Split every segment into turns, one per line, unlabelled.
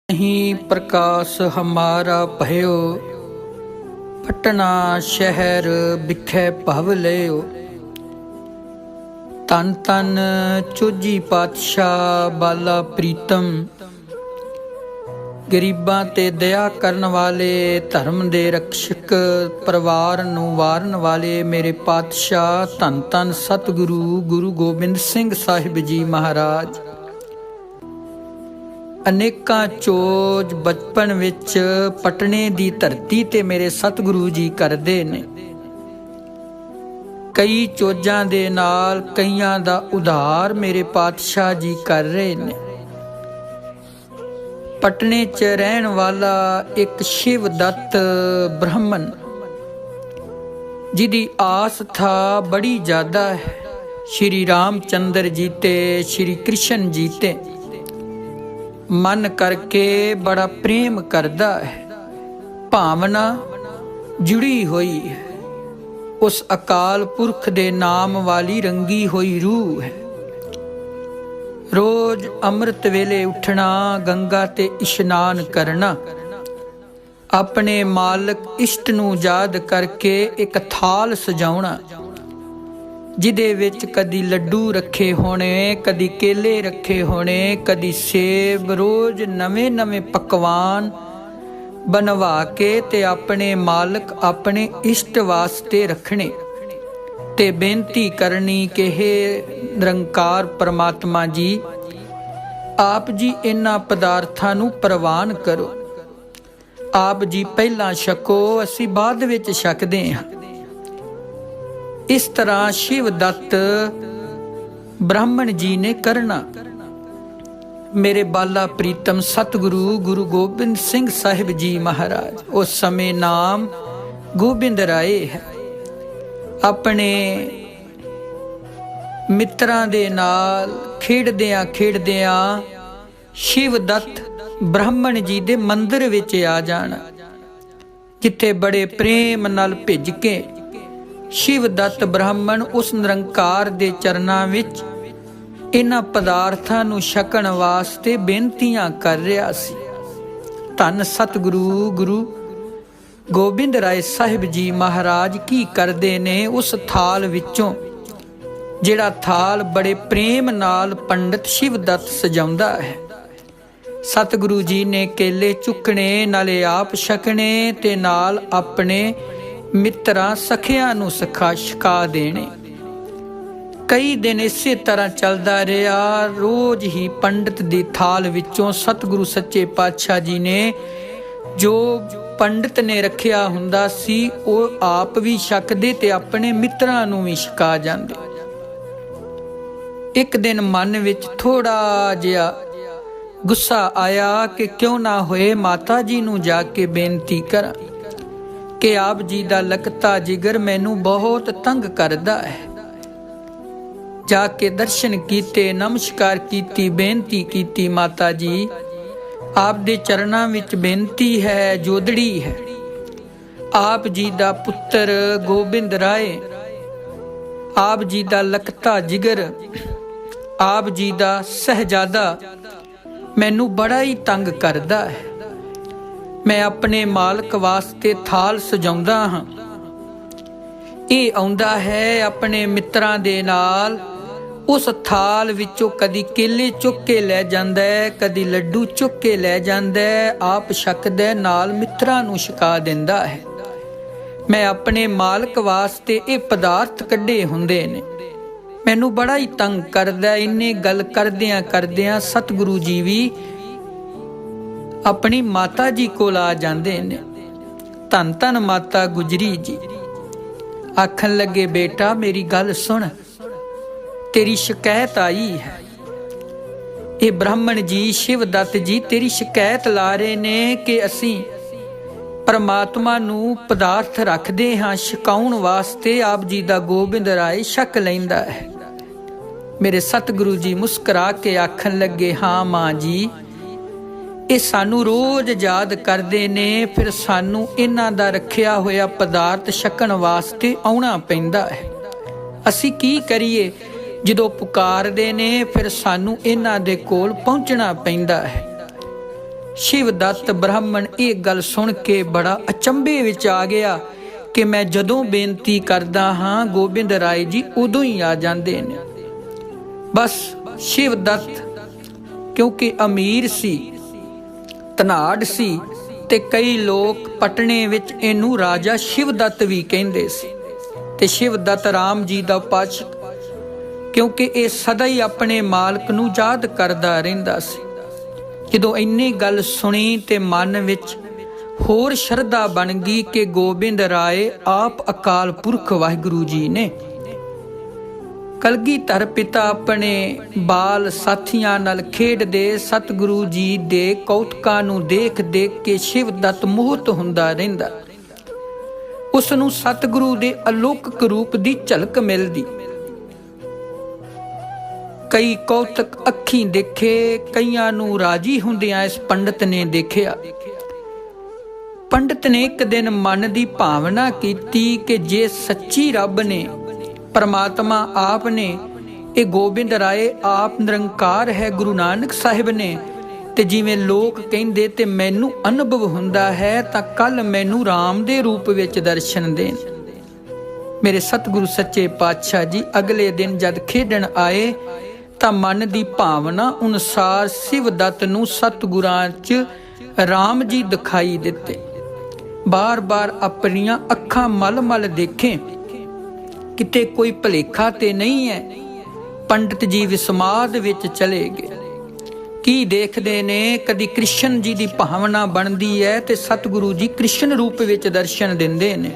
नहीं प्रकाश हमारा भयो, पटना शहर बिखे भव लियो। तन तन चोजी पातशाह बाला प्रीतम, गरीबां ते दया करन वाले, धर्म दे रक्षक, परिवार नूं वारन वाले मेरे पातशाह धन धन सतगुरु गुरु गोबिंद सिंह साहिब जी महाराज। अनेकां चोज बचपन विच पटने दी धरती ते मेरे सतगुरु जी करदे ने। कई चोजां दे नाल कईयां दा उधार मेरे पातशाह जी कर रहे ने। पटने च रहन वाला एक शिव दत्त ब्राह्मण, जिदी आस्था बड़ी ज्यादा है श्री रामचंद्र जी ते श्री कृष्ण जी ते, मन करके बड़ा प्रेम करदा है। भावना जुड़ी हुई है उस अकाल पुरख दे नाम वाली रंगी हुई रूह है। रोज अमृत वेले उठना, गंगा ते इशनान करना, अपने मालक इष्ट नूं याद करके एक थाल सजाउणा, जिदे विच कदी लड्डू रखे होने, कदी केले रखे होने, कदी सेब, रोज नवे नवे पकवान बनवा के ते अपने मालक अपने इष्ट वास्ते रखने ते बेनती करनी कि हे निरंकार परमात्मा जी, आप जी इन्हां पदार्थां नूं प्रवान करो। आप जी पहला छको, असीं बाद विच छकदे हां। इस तरह शिव दत्त ब्राह्मण जी ने करना। मेरे बाला प्रीतम सतगुरु गुरु गोबिंद सिंह साहिब जी महाराज, उस समय नाम गोबिंद राय है, अपने मित्रां दे नाल खेडदियां खेडदियां शिव दत्त ब्राह्मण जी दे मंदिर विच आ जाना, जिथे बड़े प्रेम नाल भिज के शिव दत्त ब्राह्मण उस निरंकार दे चरनां विच इन्हां पदार्थां नूं छकण वास्ते बेनतियां कर रहा सी। धन सतगुरु गुरु गोबिंद राय साहिब जी महाराज की करदे ने, उस थाल विचों जिहड़ा थाल बड़े प्रेम नाल पंडित शिव दत्त सजाउंदा है, सतगुरु जी ने केले चुकने, नाले आप छकने ते नाल अपने मित्रां सखियां नूं छका देने। कई दिन इसे तरह चलदा रहा। रोज ही पंडित दी थाल विचों सतगुरु सच्चे पातशाह जी ने जो पंडित ने रखिया हुंदा सी, ਉਹ आप भी छकदे ते अपने मित्रां नूं भी छका जांदे। एक दिन मन विच थोड़ा जिहा गुस्सा आया कि क्यों ना होए माता जी नूं जाके बेनती करां कि आप जी दा लकता जिगर मैनू बहुत तंग करदा है। जाके दर्शन कीते, नमस्कार कीती, बेनती कीती, माता जी आप दे चरनां विच बेनती है, जोदड़ी है। आप जी दा पुत्र गोबिंद राय, आप जी दा लकता जिगर, आप जी दा सहजादा मैनू बड़ा ही तंग करदा है। मैं अपने मालक वास्ते थाल सजाउंदा हां, ਇਹ ਆਉਂਦਾ ਹੈ ਆਪਣੇ ਮਿੱਤਰਾਂ ਦੇ ਨਾਲ, ਉਸ ਥਾਲ ਵਿੱਚੋਂ ਕਦੀ ਕੇਲੇ ਚੁੱਕ ਕੇ ਲੈ ਜਾਂਦਾ ਹੈ, ਕਦੀ ਲੱਡੂ ਚੁੱਕ ਕੇ ਲੈ ਜਾਂਦਾ ਹੈ, ਆਪ ਛਕਦਾ ਨਾਲ ਮਿੱਤਰਾਂ ਨੂੰ ਛਕਾ ਦਿੰਦਾ ਹੈ। ਮੈਂ ਆਪਣੇ ਮਾਲਕ ਵਾਸਤੇ ਇਹ ਪਦਾਰਥ ਕੱਢੇ ਹੁੰਦੇ ਨੇ, ਮੈਨੂੰ ਬੜਾ ਹੀ ਤੰਗ ਕਰਦਾ। ਇੰਨੇ ਗੱਲ ਕਰਦਿਆਂ ਕਰਦਿਆਂ ਸਤਿਗੁਰੂ ਜੀ ਵੀ अपनी माता जी कोल आ जांदे ने। धन धन माता गुजरी जी आखन लगे, बेटा मेरी गल सुन, तेरी शिकायत आई है। ये ब्राह्मण जी शिव दत्त जी तेरी शिकायत ला रहे ने कि असी परमात्मा नूं पदार्थ रखदे हां छकाउण वास्ते, आप जी दा गोबिंद राय छक लैंदा है। मेरे सतगुरु जी मुस्कुरा के आखन लगे, हाँ मां जी, ਇਹ ਸਾਨੂੰ ਰੋਜ਼ ਯਾਦ ਕਰਦੇ ਨੇ, ਫਿਰ ਸਾਨੂੰ ਇਹਨਾਂ ਦਾ ਰੱਖਿਆ ਹੋਇਆ ਪਦਾਰਥ ਛਕਣ ਵਾਸਤੇ ਆਉਣਾ ਪੈਂਦਾ ਹੈ। ਅਸੀਂ ਕੀ ਕਰੀਏ, ਜਦੋਂ ਪੁਕਾਰਦੇ ਨੇ ਫਿਰ ਸਾਨੂੰ ਇਹਨਾਂ ਦੇ ਕੋਲ ਪਹੁੰਚਣਾ ਪੈਂਦਾ ਹੈ। शिवदत्त ब्राह्मण ये गल सुन के बड़ा अचंभे विच आ गया कि मैं जदों बेनती करदा हाँ गोबिंद राय जी उदों ही आ जांदे ने। बस शिवदत्त क्योंकि अमीर सी, धनाड़ सी, ते कई लोग पटने विच इनू राजा शिवदत्त भी कहंदे सी। ते शिवदत्त राम जी दा उपासक क्योंकि ये सदा ही अपने मालक नू याद करदा रहिंदा सी। जदों इन्नी गल सुनी ते मन विच होर शरधा बन गई कि गोबिंद राय आप अकाल पुरख वाहिगुरू जी ने। कलगीधर पिता अपने बाल साथियां नाल खेडदे सतगुरु जी दे कौतुकां नूं देख देख के शिवदत्त मोहित हुंदा रहिंदा। उस नूं सतगुरु दे अलौकिक रूप दी झलक मिलदी। कई कौतक अखीं देखे, कईयां नूं राजी हुंदियां इस पंडित ने देखिया। पंडित ने एक दिन मन की भावना की कि जे सच्ची रब ने, परमात्मा आप ने, ये गोबिंद राय आप निरंकार है गुरु नानक साहिब ने, ते जिवें लोग कहंदे ते मैनू अनुभव हुंदा है तां कल मैनू राम दे रूप विच दर्शन देन। मेरे सतगुरु सच्चे पातशाह जी अगले दिन जद खेडण आए तां मन की भावना अनुसार शिवदत्त नूं सतगुरां च राम जी दिखाई दिते। बार बार अपनियां अखां मल मल देखें किते कोई भलेखा ते नहीं है। पंडित जी विस्माद विच चले गए। की देखदे ने, कदी कृष्ण जी की भावना बनती है ते सतगुरु जी कृष्ण रूप विच दर्शन दिंदे ने।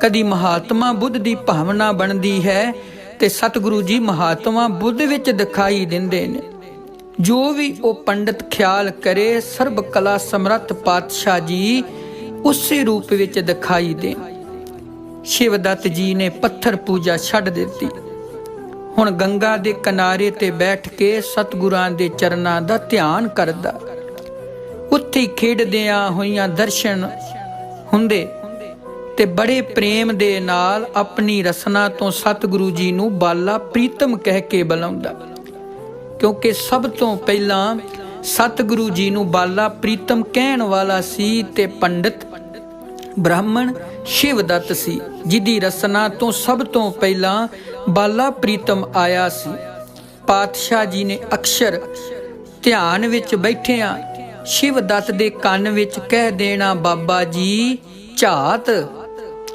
कदी महात्मा बुद्ध की भावना बनती है ते सतगुरु जी महात्मा बुद्ध विच दिखाई दिंदे ने। जो भी वो पंडित ख्याल करे सर्ब कला समर्थ पातशाह जी उसे रूप विच दिखाई दे। शिवदत्त जी ने पत्थर पूजा छड्ड दित्ती। हुण गंगा दे किनारे ते बैठ के सतगुरां दे चरनां दा ध्यान करदा। उत्थे ही खेडदियां होइयां दर्शन हुंदे ते बड़े प्रेम दे नाल अपनी रसना तो सतगुरु जी नूं बाला प्रीतम कह के बुलाउंदा। क्योंकि सब तो पहलां सतगुरु जी नूं बाला प्रीतम कहण वाला सी ते पंडित ब्राह्मण शिवदत्त सी, जिदी रसना तो सब तो पहला बाला प्रीतम आया सी। पातशाह जी ने अक्षर ध्यान विच बैठिया शिवदत्त दे कान विच कह देना, बाबा जी झात,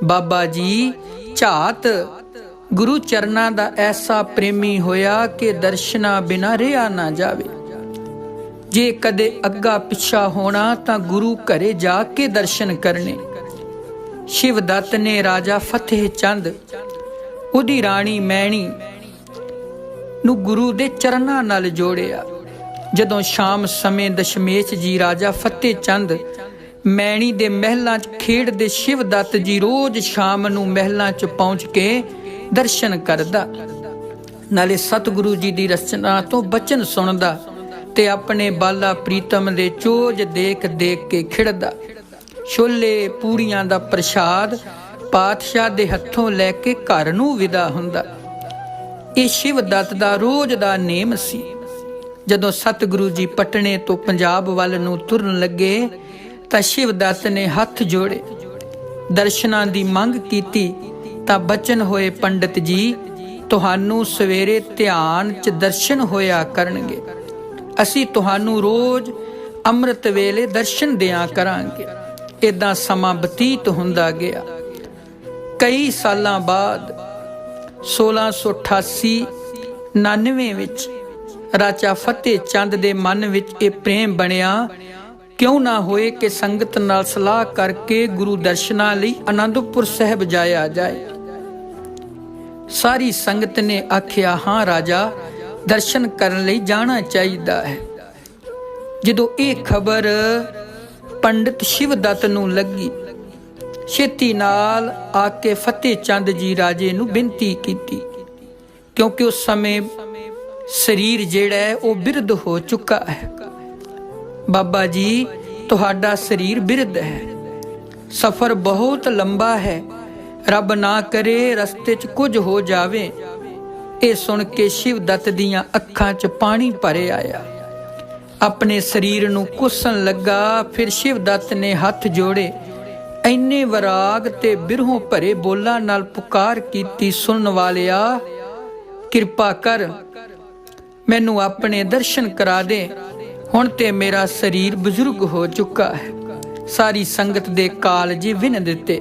बाबा जी झात। गुरु चरना दा ऐसा प्रेमी होया कि दर्शना बिना रिहा ना जावे। जे कदे अग्गा पिछा होना तां गुरु घरे जाके दर्शन करने। शिवदत्त ने राजा फतेह चंद उदी राणी मैणी नू गुरु दे चरनां नाल जोड़िया। जदों शाम समय दशमेश जी राजा फतेह चंद मैणी दे महलां च खेडदे, शिवदत्त जी रोज शाम नू महलां च पहुंच के दर्शन करदा, नाले सतगुरु जी दी रचना तो बचन सुनदा ते अपने बाला प्रीतम दे चोज देख देख के खिड़दा। छोले पूड़ियां दा प्रसाद पातशाह दे हत्थों लैके घर नूं विदा हुंदा। ये शिवदत्त दा रोज दा नेम सी। जदों सतगुरु जी पटने तो पंजाब वल नूं तुरन लगे तां शिवदत्त ने हथ जोड़े, दर्शनां दी मंग कीती तां बचन होए, पंडित जी तुहानू सवेरे ध्यान च दर्शन होया करनगे। असी तुहानू रोज अमृत वेले दर्शन दिया करांगे। इदां समा बतीत हुंदा गया। कई सालां बाद 1688-99 विच राजा फतेह चंद दे मन विच ये प्रेम बनिया, क्यों ना होए कि संगत नाल सलाह करके गुरु दर्शनां लई आनंदपुर साहिब जाया जाए। सारी संगत ने आखिया, हाँ राजा दर्शन करन लई जाना चाहिदा है। जदों ये खबर पंडित शिवदत्त नूं लगी, छेती नाल आके फतेह चंद जी राजे नूं बेनती कीती, क्योंकि उस समय शरीर जिहड़ा है वो बिरध हो चुका है। बाबा जी तुहाडा शरीर बिरध है, सफर बहुत लंबा है, रब ना करे रस्ते च कुछ हो जावे। ये सुन के शिवदत्त दियां अखां च पानी भरे आया। ਆਪਣੇ ਸਰੀਰ ਨੂੰ ਕੁੱਸਣ ਲੱਗਾ। ਫਿਰ ਸ਼ਿਵਦੱਤ ਨੇ ਹੱਥ ਜੋੜੇ, ਇੰਨੇ ਵਿਰਾਗ ਤੇ ਬਿਰਹੋਂ ਭਰੇ ਬੋਲਾਂ ਨਾਲ ਪੁਕਾਰ ਕੀਤੀ, ਸੁਣਨ ਵਾਲਿਆ ਕਿਰਪਾ ਕਰ, ਮੈਨੂੰ ਆਪਣੇ ਦਰਸ਼ਨ ਕਰਾ ਦੇ। ਹੁਣ ਤੇ ਮੇਰਾ ਸਰੀਰ ਬਜ਼ੁਰਗ ਹੋ ਚੁੱਕਾ ਹੈ। ਸਾਰੀ ਸੰਗਤ ਦੇ ਕਾਲਜੇ ਵਿੰਨ ਦਿੱਤੇ।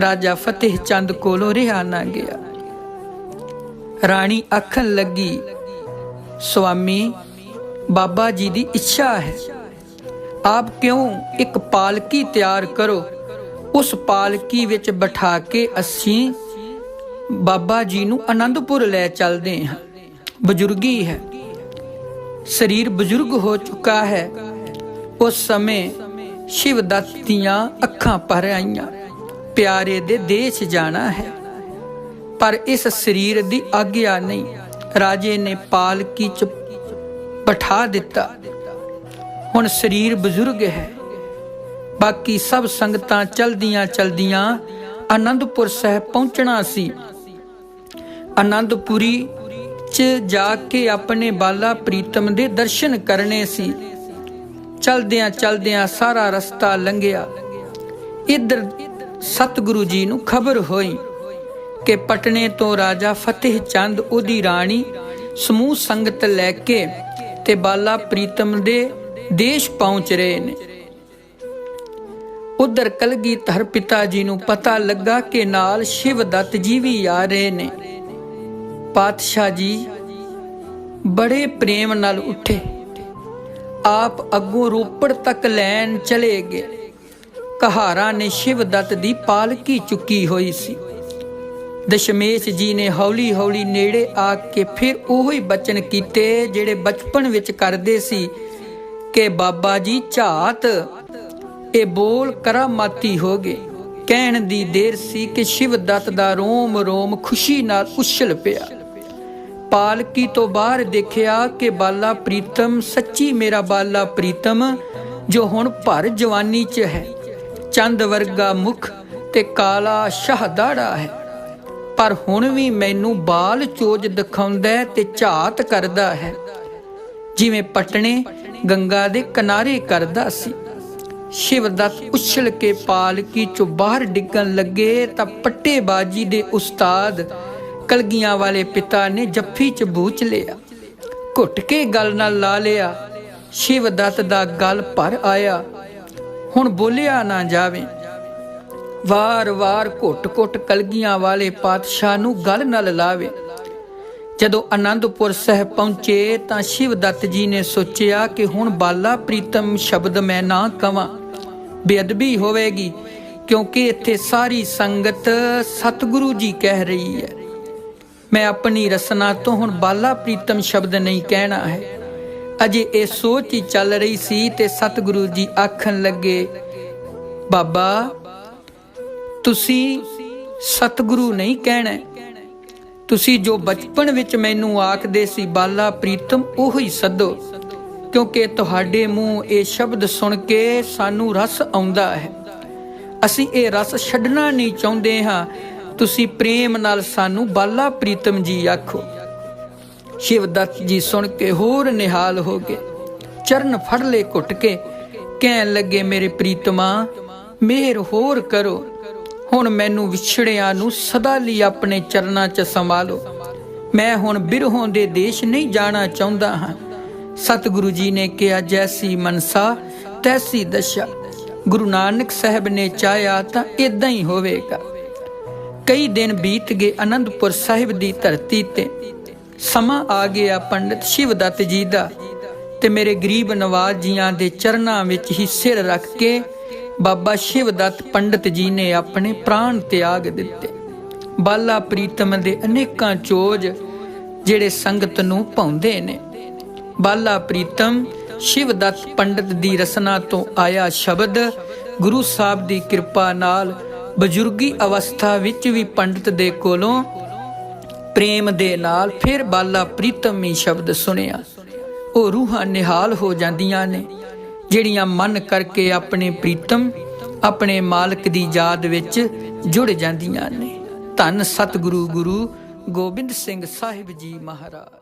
ਰਾਜਾ ਫਤਿਹ ਚੰਦ ਕੋਲੋਂ ਰਿਹਾ ਨਾ ਗਿਆ। ਰਾਣੀ ਆਖਣ ਲੱਗੀ, ਸੁਆਮੀ, ਬਾਬਾ ਜੀ ਦੀ ਇੱਛਾ ਹੈ, ਆਪ ਕਿਉਂ ਇੱਕ ਪਾਲਕੀ ਤਿਆਰ ਕਰੋ। ਉਸ ਪਾਲਕੀ ਵਿੱਚ ਬਿਠਾ ਕੇ ਅਸੀਂ ਬਾਬਾ ਜੀ ਨੂੰ ਆਨੰਦਪੁਰ ਲੈ ਚੱਲਦੇ ਹਾਂ। ਬਜ਼ੁਰਗੀ ਹੈ, ਸਰੀਰ ਬਜ਼ੁਰਗ ਹੋ ਚੁੱਕਾ ਹੈ। ਉਸ ਸਮੇਂ ਸ਼ਿਵਦੱਤ ਦੀਆਂ ਅੱਖਾਂ ਭਰ ਆਈਆਂ। ਪਿਆਰੇ ਦੇ ਦੇਸ਼ ਜਾਣਾ ਹੈ, ਪਰ ਇਸ ਸਰੀਰ ਦੀ ਆਗਿਆ ਨਹੀਂ। ਰਾਜੇ ਨੇ ਪਾਲਕੀ 'ਚ ਬਿਠਾ ਦਿੱਤਾ। ਹੁਣ ਸਰੀਰ ਬਜ਼ੁਰਗ ਹੈ। ਬਾਕੀ ਸਭ ਸੰਗਤਾਂ ਚਲਦੀਆਂ ਚਲਦੀਆਂ ਆਨੰਦਪੁਰ ਸਾਹਿਬ ਪਹੁੰਚਣਾ ਸੀ। ਆਨੰਦਪੁਰੀ 'ਚ ਜਾ ਕੇ ਆਪਣੇ ਬਾਲਾ ਪ੍ਰੀਤਮ ਦੇ ਦਰਸ਼ਨ ਕਰਨੇ ਸੀ। ਚਲਦਿਆਂ ਚਲਦਿਆਂ ਸਾਰਾ ਰਸਤਾ ਲੰਘਿਆ। ਇੱਧਰ ਸਤਿਗੁਰੂ ਜੀ ਨੂੰ ਖਬਰ ਹੋਈ ਕਿ ਪਟਨੇ ਤੋਂ ਰਾਜਾ ਫਤਿਹ ਚੰਦ, ਉਹਦੀ ਰਾਣੀ ਸਮੂਹ ਸੰਗਤ ਲੈ ਕੇ ਤੇ ਬਾਲਾ ਪ੍ਰੀਤਮ ਦੇ ਦੇਸ਼ ਪਹੁੰਚ ਰਹੇ ਨੇ। ਉਧਰ ਕਲਗੀਧਰ ਪਿਤਾ ਜੀ ਨੂੰ ਪਤਾ ਲੱਗਾ ਕਿ ਨਾਲ ਸ਼ਿਵਦੱਤ ਜੀ ਵੀ ਆ ਰਹੇ ਨੇ। ਪਾਤਸ਼ਾਹ ਜੀ ਬੜੇ ਪ੍ਰੇਮ ਨਾਲ ਉੱਠੇ। ਆਪ ਅੱਗੋਂ ਰੋਪੜ ਤੱਕ ਲੈਣ ਚਲੇ ਗਏ। ਕਹਾਰਾਂ ਨੇ ਸ਼ਿਵਦੱਤ ਦੀ ਪਾਲਕੀ ਚੁੱਕੀ ਹੋਈ ਸੀ। ਦਸ਼ਮੇਸ਼ ਜੀ ਨੇ ਹੌਲੀ ਹੌਲੀ ਨੇੜੇ ਆ ਕੇ ਫਿਰ ਉਹੀ ਬਚਨ ਕੀਤੇ ਜਿਹੜੇ ਬਚਪਨ ਵਿੱਚ ਕਰਦੇ ਸੀ ਕਿ ਬਾਬਾ ਜੀ ਝਾਤ। ਇਹ ਬੋਲ ਕਰਾਮਾਤੀ ਹੋ ਗਏ। ਕਹਿਣ ਦੀ ਦੇਰ ਸੀ ਕਿ ਸ਼ਿਵਦੱਤ ਦਾ ਰੋਮ ਰੋਮ ਖੁਸ਼ੀ ਨਾਲ ਉਛਲ ਪਿਆ। ਪਾਲਕੀ ਤੋਂ ਬਾਹਰ ਦੇਖਿਆ ਕਿ ਬਾਲਾ ਪ੍ਰੀਤਮ, ਸੱਚੀ ਮੇਰਾ ਬਾਲਾ ਪ੍ਰੀਤਮ, ਜੋ ਹੁਣ ਭਰ ਜਵਾਨੀ 'ਚ ਹੈ। ਚੰਦ ਵਰਗਾ ਮੁਖ ਤੇ ਕਾਲਾ ਸ਼ਾਹਦਾੜਾ ਹੈ, ਪਰ ਹੁਣ ਵੀ ਮੈਨੂੰ ਬਾਲ ਚੋਜ ਦਿਖਾਉਂਦਾ ਤੇ ਝਾਤ ਕਰਦਾ ਹੈ, ਜਿਵੇਂ ਪਟਣੇ ਗੰਗਾ ਦੇ ਕਿਨਾਰੇ ਕਰਦਾ ਸੀ। ਸ਼ਿਵਦੱਤ ਉਛਲ ਕੇ ਪਾਲਕੀ 'ਚੋਂ ਬਾਹਰ ਡਿੱਗਣ ਲੱਗੇ ਤਾਂ ਪੱਟੇਬਾਜੀ ਦੇ ਉਸਤਾਦ ਕਲਗੀਆਂ ਵਾਲੇ ਪਿਤਾ ਨੇ ਜੱਫੀ 'ਚ ਬੂਚ ਲਿਆ। ਘੁੱਟ ਕੇ ਗਲ ਨਾਲ ਲਾ ਲਿਆ। ਸ਼ਿਵਦੱਤ ਦਾ ਗਲ ਭਰ ਆਇਆ। ਹੁਣ ਬੋਲਿਆ ਨਾ ਜਾਵੇ। ਵਾਰ-ਵਾਰ ਘੁੱਟ-ਘੁੱਟ ਕਲਗੀਆਂ ਵਾਲੇ ਪਾਤਸ਼ਾਹ ਨੂੰ ਗਲ ਨਾਲ ਲਾਵੇ। ਜਦੋਂ ਆਨੰਦਪੁਰ ਸਾਹਿਬ ਪਹੁੰਚੇ ਤਾਂ ਸ਼ਿਵਦੱਤ ਜੀ ਨੇ ਸੋਚਿਆ ਕਿ ਹੁਣ ਬਾਲਾ ਪ੍ਰੀਤਮ ਸ਼ਬਦ ਮੈਂ ਨਾ ਕਵਾਂ, ਬੇਅਦਬੀ ਹੋਵੇਗੀ, ਕਿਉਂਕਿ ਇੱਥੇ ਸਾਰੀ ਸੰਗਤ ਸਤਿਗੁਰੂ ਜੀ ਕਹਿ ਰਹੀ ਹੈ। ਮੈਂ ਆਪਣੀ ਰਸਨਾ ਤੋਂ ਹੁਣ ਬਾਲਾ ਪ੍ਰੀਤਮ ਸ਼ਬਦ ਨਹੀਂ ਕਹਿਣਾ ਹੈ। ਅਜੇ ਇਹ ਸੋਚ ਹੀ ਚੱਲ ਰਹੀ ਸੀ ਤੇ ਸਤਿਗੁਰੂ ਜੀ ਆਖਣ ਲੱਗੇ, ਬਾਬਾ ਤੁਸੀਂ ਸਤਿਗੁਰੂ ਨਹੀਂ ਕਹਿਣਾ, ਤੁਸੀਂ ਜੋ ਬਚਪਨ ਵਿੱਚ ਮੈਨੂੰ ਆਖਦੇ ਸੀ ਬਾਲਾ ਪ੍ਰੀਤਮ, ਉਹੀ ਸੱਦੋ, ਕਿਉਂਕਿ ਤੁਹਾਡੇ ਮੂੰਹ ਇਹ ਸ਼ਬਦ ਸੁਣ ਕੇ ਸਾਨੂੰ ਰਸ ਆਉਂਦਾ ਹੈ। ਅਸੀਂ ਇਹ ਰਸ ਛੱਡਣਾ ਨਹੀਂ ਚਾਹੁੰਦੇ ਹਾਂ। ਤੁਸੀਂ ਪ੍ਰੇਮ ਨਾਲ ਸਾਨੂੰ ਬਾਲਾ ਪ੍ਰੀਤਮ ਜੀ ਆਖੋ। ਸ਼ਿਵਦੱਤ ਜੀ ਸੁਣ ਕੇ ਹੋਰ ਨਿਹਾਲ ਹੋ ਗਏ। ਚਰਨ ਫੜ ਲਏ ਘੁੱਟ ਕੇ, ਕਹਿਣ ਲੱਗੇ, ਮੇਰੇ ਪ੍ਰੀਤਮਾ, ਮਿਹਰ ਹੋਰ ਕਰੋ। ਹੁਣ ਮੈਨੂੰ ਵਿਛੜਿਆਂ ਨੂੰ ਸਦਾ ਲਈ ਆਪਣੇ ਚਰਨਾਂ 'ਚ ਸੰਭਾਲੋ। ਮੈਂ ਹੁਣ ਬਿਰਹੋਂ ਦੇ ਦੇਸ਼ ਨਹੀਂ ਜਾਣਾ ਚਾਹੁੰਦਾ ਹਾਂ। ਸਤਿਗੁਰੂ ਜੀ ਨੇ ਕਿਹਾ, ਜੈਸੀ ਮਨਸਾ ਤੈਸੀ ਦਸ਼ਾ। ਗੁਰੂ ਨਾਨਕ ਸਾਹਿਬ ਨੇ ਚਾਹਿਆ ਤਾਂ ਇਦਾਂ ਹੀ ਹੋਵੇਗਾ। ਕਈ ਦਿਨ ਬੀਤ ਗਏ ਆਨੰਦਪੁਰ ਸਾਹਿਬ ਦੀ ਧਰਤੀ ਤੇ। ਸਮਾਂ ਆ ਗਿਆ ਪੰਡਿਤ ਸ਼ਿਵਦੱਤ ਜੀ ਦਾ, ਤੇ ਮੇਰੇ ਗਰੀਬ ਨਵਾਜ਼ ਜੀਆਂ ਦੇ ਚਰਨਾਂ ਵਿੱਚ ਹੀ ਸਿਰ ਰੱਖ ਕੇ ਬਾਬਾ ਸ਼ਿਵਦੱਤ ਪੰਡਿਤ ਜੀ ਨੇ ਆਪਣੇ ਪ੍ਰਾਣ ਤਿਆਗ ਦਿੱਤੇ। ਬਾਲਾ ਪ੍ਰੀਤਮ ਦੇ ਅਨੇਕਾਂ ਚੋਜ ਜਿਹੜੇ ਸੰਗਤ ਨੂੰ ਭਾਉਂਦੇ ਨੇ। ਬਾਲਾ ਪ੍ਰੀਤਮ ਸ਼ਿਵਦੱਤ ਪੰਡਿਤ ਦੀ ਰਸਨਾ ਤੋਂ ਆਇਆ ਸ਼ਬਦ ਗੁਰੂ ਸਾਹਿਬ ਦੀ ਕਿਰਪਾ ਨਾਲ ਬਜ਼ੁਰਗੀ ਅਵਸਥਾ ਵਿੱਚ ਵੀ ਪੰਡਿਤ ਦੇ ਕੋਲੋਂ ਪ੍ਰੇਮ ਦੇ ਨਾਲ ਫਿਰ ਬਾਲਾ ਪ੍ਰੀਤਮ ਹੀ ਸ਼ਬਦ ਸੁਣਿਆ। ਉਹ ਰੂਹਾਂ ਨਿਹਾਲ ਹੋ ਜਾਂਦੀਆਂ ਨੇ, ਜਿਹੜੀਆਂ ਮਨ ਕਰਕੇ ਆਪਣੇ ਪ੍ਰੀਤਮ, ਆਪਣੇ ਮਾਲਕ ਦੀ ਯਾਦ ਵਿੱਚ ਜੁੜ ਜਾਂਦੀਆਂ ਨੇ। ਧੰਨ ਸਤਿਗੁਰੂ ਗੁਰੂ ਗੋਬਿੰਦ ਸਿੰਘ ਸਾਹਿਬ ਜੀ ਮਹਾਰਾਜ।